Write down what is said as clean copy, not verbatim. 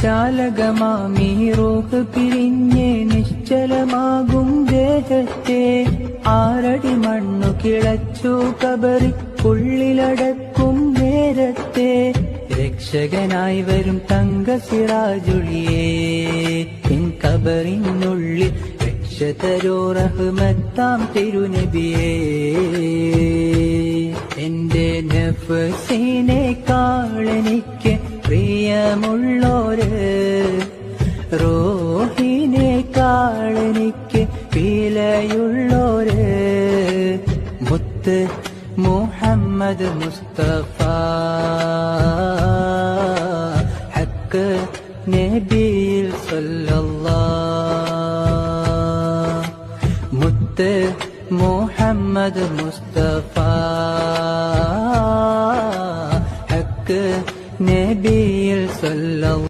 ജാലകമാമീ റൂഹ് പിരിഞ്ഞ് നിശ്ചലമാകും ദേഹത്തെ ആറടി മണ്ണു കിളച്ചു കബറിക്കുള്ളിലടക്കും നേരത്തെ രക്ഷകനായി വരും തങ്ക സിറാജുളിയേ എൻ കബറിനുള്ളിൽ രക്ഷ തരോ റഹ്മത്താം തിരുനബിയേ എന്റെ നഫ്സിനെക്കാളെനിക്ക് പ്രിയമുള്ളോര് റൂഹിനെക്കാളെനിക്ക് വിലയുള്ളോര് മുത്ത് മുഹമ്മദ് മുസ്തഫ ഹക്ക് നബിയിൽ സല്ലല്ലാഹ് മുത്ത് മുഹമ്മദ് മുസ്തഫ ഹക്ക് നബിയിൽ സല്ലല്ലാഹ്